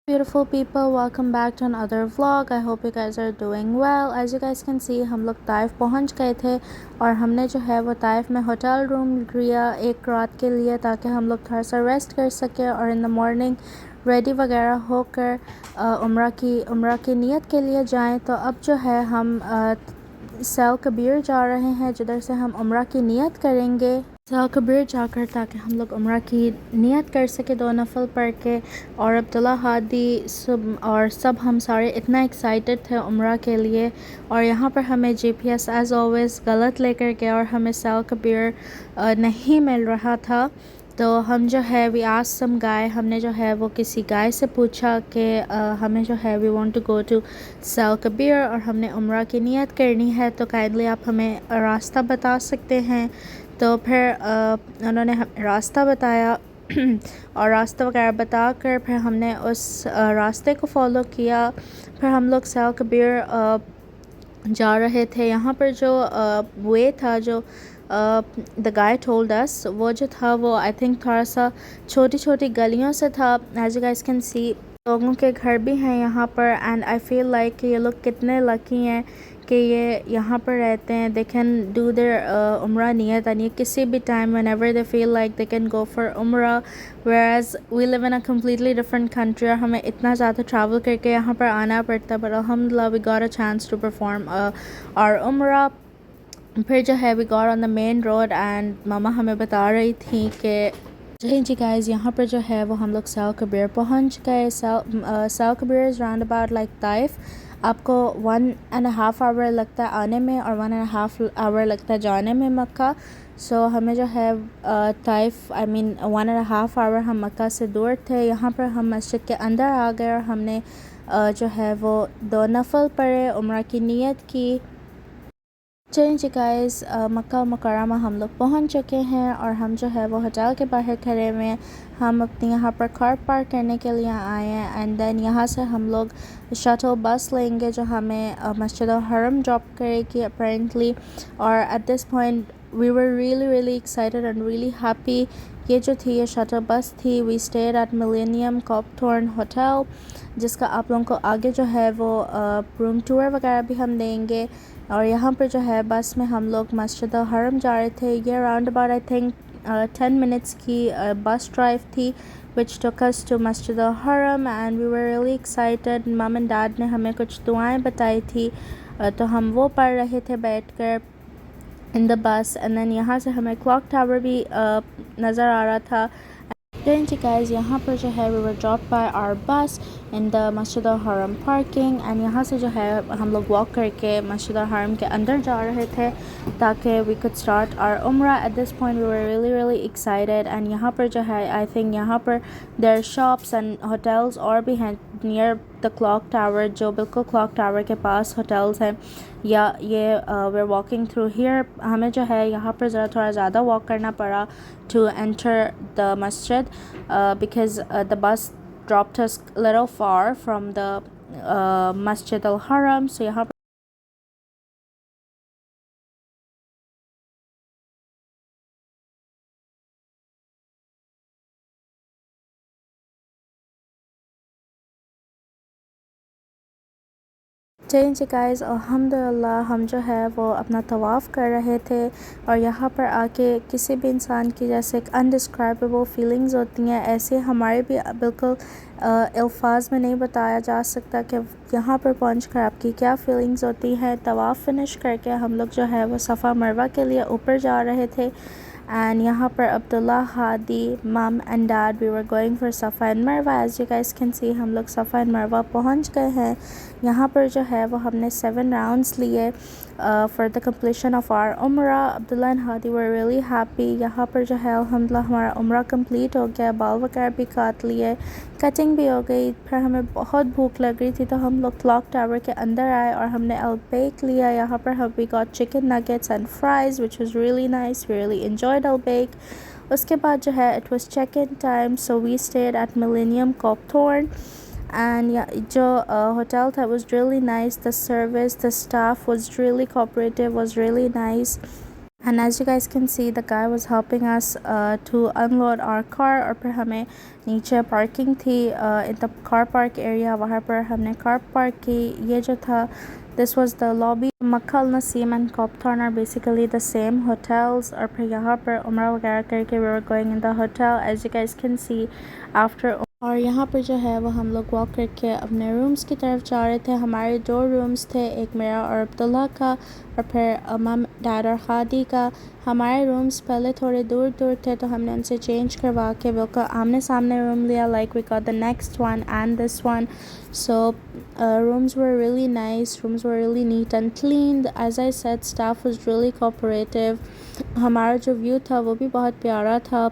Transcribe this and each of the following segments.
Beautiful people, welcome back to another vlog. I hope you guys are doing well. As you guys can see, हम लोग Taif पहुंच गए थे और हमने जो है वो ताइफ में होटल रूम लिया एक रात के लिए, ताकि हम लोग थोड़ा सा रेस्ट कर सकें और इन द मॉर्निंग रेडी वगैरह होकर उम्रा की नियत के लिए जाएं। तो अब जो है हम सैल कबीर जा रहे हैं, जिधर से हम उम्रा की नियत करेंगे सैल कबीर जाकर, ताकि हम लोग उम्रा की नियत कर सके 2 नफल पढ़ के। और अब्दुल्ला हादी सब हम सारे इतना एक्साइटेड थे उम्रा के लिए। और यहाँ पर हमें जीपीएस एज़ ऑलवेज़ गलत लेकर गया और हमें सैल कबीर नहीं मिल रहा था। तो हम जो है वी आस्क्ड सम गाय, हमने जो है वो किसी गाय से पूछा कि हमें जो है we want to go to Sail Kabir और हमने उम्रा की नियत करनी है, तो काइंडली आप हमें रास्ता बता सकते हैं। तो फिर उन्होंने रास्ता बताया और रास्ता वगैरह बता कर फिर हमने उस रास्ते को फॉलो किया। फिर हम लोग सैल कबीर जा रहे थे। यहाँ पर जो वे था, जो द गाय टोल्ड अस, वो जो था वो आई थिंक थोड़ा सा छोटी छोटी गलियों से था। As you guys can see, लोगों के घर भी हैं यहाँ पर। एंड आई फील लाइक ये लोग कितने लकी हैं कि ये यहाँ पर रहते हैं। दे कैन डू देयर उम्रा नियत यानी किसी भी time whenever they feel like they can go for Umrah, whereas we live in a completely different country और हमें इतना ज़्यादा ट्रैवल करके यहाँ पर आना पड़ता है। बट अल्हम्दुलिल्लाह we got a chance to perform our Umrah. फिर जो है we got on the main road and मामा हमें बता रही थी कि जी गाइस, यहाँ पर जो है वो हम लोग सैल कबीर पहुँच गए। Sail Kabir is round about like Taif. आपको 1.5 आवर लगता है आने में और 1.5 आवर लगता है जाने में मक्का। सो हमें जो है ताइफ 1.5 आवर हम मक्का से दूर थे। यहाँ पर हम मस्जिद के अंदर आ गए और हमने जो है वो 2 नफल पढ़े, उम्रा की नियत की। चलिए जी गाइस, मक्का मुकर्रमा हम लोग पहुंच चुके हैं और हम जो है वो होटल के बाहर खड़े हुए हैं। हम अपने यहाँ पर कार पार्क करने के लिए आए हैं एंड देन यहाँ से हम लोग शटल बस लेंगे जो हमें मस्जिद हरम ड्रॉप करेगी अपेरेंटली। और at this point we were really excited and really happy. ये जो थी ये शटल बस थी। We stayed at Millennium Copthorne hotel, जिसका आप लोगों को आगे जो है वो रूम टूर वगैरह भी हम देंगे। और यहाँ पर जो है बस में हम लोग मस्जिद हरम जा रहे थे। ये around about I think 10 minutes की बस ड्राइव थी which took us to Masjid al-Haram and we were really excited. मम एंड डैड ने हमें कुछ दुआएं बताई थी, तो हम वो पढ़ रहे थे बैठकर in the bus. And then यहाँ से हमें क्लॉक टावर भी नज़र आ रहा था। जी गाइस, यहाँ पर जो है we were drop by our bus in the मस्जिद हरम पार्किंग एंड यहाँ से जो है हम लोग वॉक करके मस्जिद हरम के अंदर जा रहे थे ताकि वी कुड स्टार्ट आवर उम्रा। At this point we were really excited. And यहाँ पर जो है आई थिंक यहाँ पर देयर शॉप्स एंड होटल्स और भी हैं नियर द क्लॉक टावर, जो बिल्कुल क्लॉक टावर के पास होटल्स हैं। या ये we are walking through here. हमें जो है यहाँ पर ज़रा थोड़ा ज़्यादा वॉक करना पड़ा to enter the masjid because the bus dropped us a little far from the Masjid al-Haram. So यहाँ चेंज गाइस, अल्हम्दुलिल्लाह हम जो है वो अपना तवाफ़ कर रहे थे और यहाँ पर आके किसी भी इंसान की जैसे एक अनडिस्क्राइबेबल फीलिंग्स होती हैं, ऐसे हमारे भी बिल्कुल अल्फाज में नहीं बताया जा सकता कि यहाँ पर पहुँच कर आपकी क्या फ़ीलिंग्स होती हैं। तवाफ़ फिनिश करके हम लोग जो है वो सफ़ा मरवा के लिए ऊपर जा रहे थे एंड यहाँ पर Abdullah Hadi mum and dad we were going for Safa and Marwa. As you guys can see हम लोग सफ़ा एंड मरवा पहुँच गए हैं। यहाँ पर जो है वो हमने 7 राउंड्स लिए for the completion of our Umrah. Abdullah and Hadi were really happy. यहाँ पर जो है अल्हम्दुलिल्लाह हमारा उम्रा कंप्लीट हो गया, बाल वगैरह भी काट लिए, कटिंग भी हो गई। फिर हमें बहुत भूख लग रही थी तो हम लोग क्लॉक टावर के अंदर आए और हमने अल्बेक लिया। यहाँ पर हम we got chicken nuggets and fries which was really nice, we really enjoyed Albaik. उसके बाद जो है it was check in time, so we stayed at Millennium Copthorne and जो hotel था was really nice. The service, the staff was really cooperative, was really nice. And as you guys can see, the guy was helping us to unload our car. और फिर हमें नीचे parking थी in the car park area, वहाँ पर हमने car park की. ये जो था, this was the lobby. Makkah Al Naseem and Copthorne are basically the same hotels. और फिर यहाँ पर उम्रा वगैरह करके we were going in the hotel, as you guys can see. After और यहाँ पर जो है वो हम लोग वॉक करके अपने रूम्स की तरफ जा रहे थे. हमारे 2 रूम्स थे, एक मेरा और अब्दुल्ला का, और फिर मम डैड और हादी का. हमारे रूम्स पहले थोड़े दूर दूर थे तो हमने उनसे चेंज करवा के बिल्कुल आमने सामने रूम लिया. Like we got the next one and this one. So rooms were really nice, rooms were really neat and clean. As I said, staff was really cooperative. हमारा जो व्यू था वो भी बहुत प्यारा था.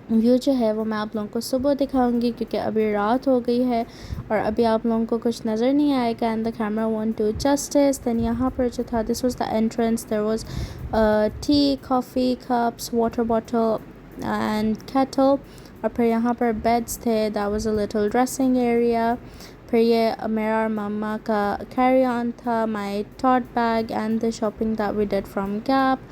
व्यू जो है वो मैं आप लोगों को सुबह दिखाऊंगी क्योंकि अभी रात हो गई है और अभी आप लोगों को कुछ नज़र नहीं आएगा and the camera won't do justice. Then यहाँ पर जो था, this was the entrance. There was tea, coffee cups, water bottle and kettle. और फिर यहाँ पर बेड्स थे. That was a little dressing area. फिर ये मेरा और मम्मा का कैरी ऑन था, my tote bag and the shopping that we did from Gap.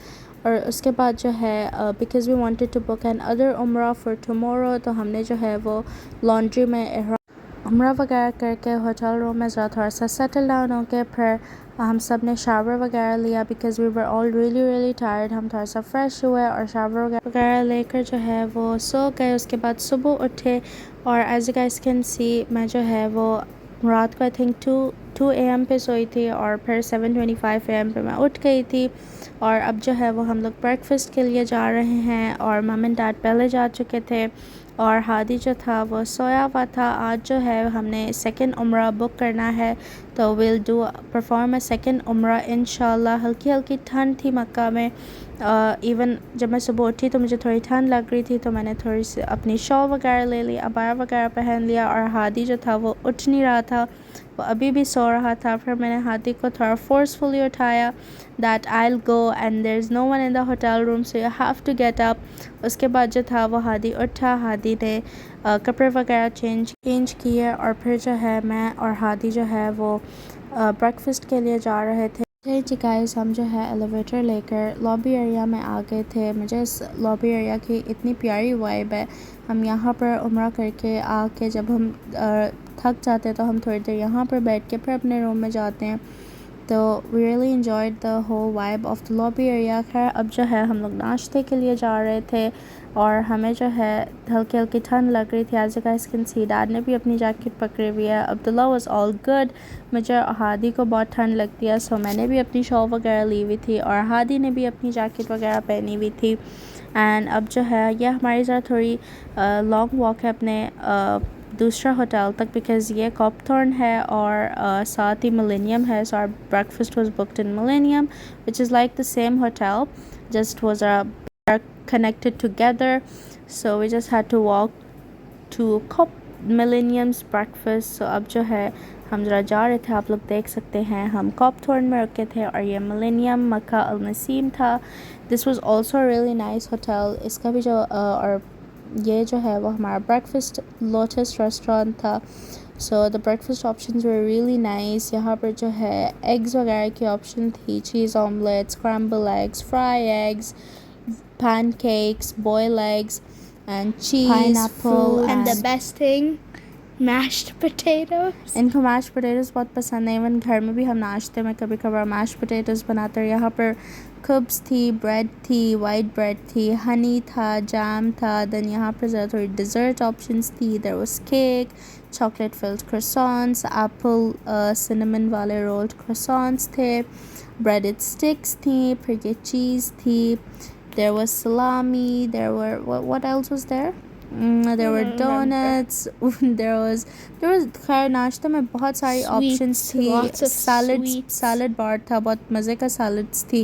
और उसके बाद जो है because we wanted to book N other उम्रा फॉर टुमारो, तो हमने जो है वो लॉन्ड्री में उम्रा वगैरह करके होटल रूम में ज़रा थोड़ा सा सेटल डाउन हो के फिर हम सब ने शावर वगैरह लिया because we were all really tired. हम थोड़ा सा फ्रेश हुए और शावर वगैरह लेकर जो है वो सो गए. उसके बाद सुबह उठे और as you guys can see मैं जो है वो रात को आई थिंक 2 AM पे सोई थी और फिर 7:25 AM पे मैं उठ गई थी. और अब जो है वो हम लोग ब्रेकफास्ट के लिए जा रहे हैं और मम एंड डैड पहले जा चुके थे और हादी जो था वो सोया हुआ था. आज जो है हमने सेकंड उम्रा बुक करना है तो will do perform a second उम्रा इंशाल्लाह. हल्की हल्की ठंड थी मक्का में. इवन जब मैं सुबह उठी तो मुझे थोड़ी ठंड लग रही थी तो मैंने थोड़ी सी अपनी शॉल वगैरह ले ली, अबाया वगैरह पहन लिया. और हादी जो था वो उठ नहीं रहा था, वो अभी भी सो रहा था. फिर मैंने हादी को थोड़ा फोर्सफुली उठाया that I will go and there is no one in the hotel room so you have to get up. उसके बाद जो था वो हादी उठा. हादी ने कपड़े वगैरह चेंज किए और फिर जो है मैं और हादी जो है वो ब्रेकफास्ट के लिए जा रहे थे. जी गाइस, हम जो है एलिवेटर लेकर लॉबी एरिया में आ गए थे. मुझे इस लॉबी एरिया की इतनी प्यारी वाइब है. हम यहाँ पर उम्रा करके आके जब हम थक जाते हैं तो हम थोड़ी देर यहाँ पर बैठ के फिर अपने रूम में जाते हैं. तो we really enjoyed the whole vibe of the lobby area. खैर अब जो है हम लोग नाश्ते के लिए जा रहे थे और हमें जो है हल्की हल्की ठंड लग रही थी. As you guys can see dad ने भी अपनी जैकेट पकड़ी हुई है. Abdullah was all good. मुझे हादी को बहुत ठंड लगती है सो मैंने भी अपनी शॉल वगैरह ली हुई थी और हादी ने भी अपनी जैकेट वगैरह पहनी हुई थी. एंड अब जो है ये हमारी ज़रा थोड़ी लॉन्ग वॉक है अपने दूसरा होटल तक बिकॉज़ ये कॉपथॉर्न है और साथ ही मिलेनियम है. So our breakfast was booked in Millennium which is like the same hotel, just was connected together. So we just had to walk to Millennium's breakfast. So अब जो है हम ज़रा जा रहे थे, आप लोग देख सकते हैं हम कॉपथॉर्न में रुके थे और ये मिलेनियम मक्का अल नसीम था. This was also really nice hotel. इसका भी जो और ये जो है वो हमारा ब्रेकफास्ट लोटस रेस्टोरेंट था. So the breakfast options were really nice. यहाँ पर जो है एग्स वगैरह की ऑप्शन थी, चीज़ omelette, scramble eggs, fry eggs, pancakes, boiled eggs and cheese, pineapple and the best thing, mashed potatoes. इनको मैश पोटैटोज़ बहुत पसंद है. इवन घर में भी हम नाश्ते में कभी कभार मैश पोटैटोज़ बनाते हैं. यहाँ पर कुब्स थी, ब्रेड थी, वाइट ब्रेड थी, हनी था, जैम था. देन यहाँ पर ज़रा थोड़ी डिज़र्ट ऑप्शंस थी. There was cake, chocolate filled croissants, apple cinnamon वाले रोल्ड croissants थे, ब्रेडेड स्टिक्स थी, फिर ये चीज़ थी. There was salami, there were what else was there? There were donuts. there was खैर नाश्ते में बहुत सारी options थी. salad bar था, बहुत मज़े का salads थी,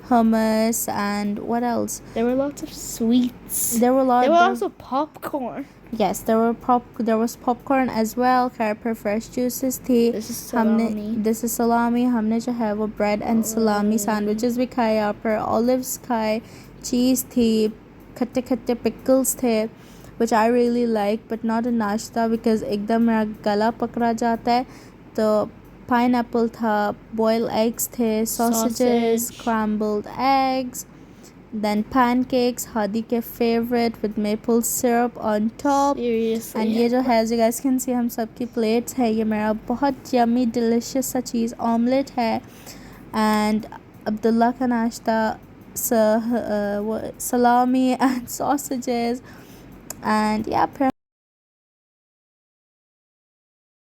hummus and what else? There were lots of sweets. There were also popcorn. Yes, there was popcorn as well. खैर पर fresh juices थी. This is salami. This is salami. हमने जो है वो bread and salami sandwiches भी खाए. यहाँ पर olives खाए, चीज़ थी, खट्टे खट्टे पिकल्स थे which I really like but not a नाश्ता because एकदम मेरा गला पकड़ा जाता है. तो पाइनएप्पल था, बॉयल एग्स थे, sausages, scrambled eggs, Then pancakes, Hadi ke favorite with maple syrup on top. Seriously. And یہ جو ہے as you guys can see ہم سب کی plates ہے. یہ میرا بہت یمی delicious سا چیز آملیٹ ہے. And عبداللہ کا ناشتہ salami and sausages. And yeah,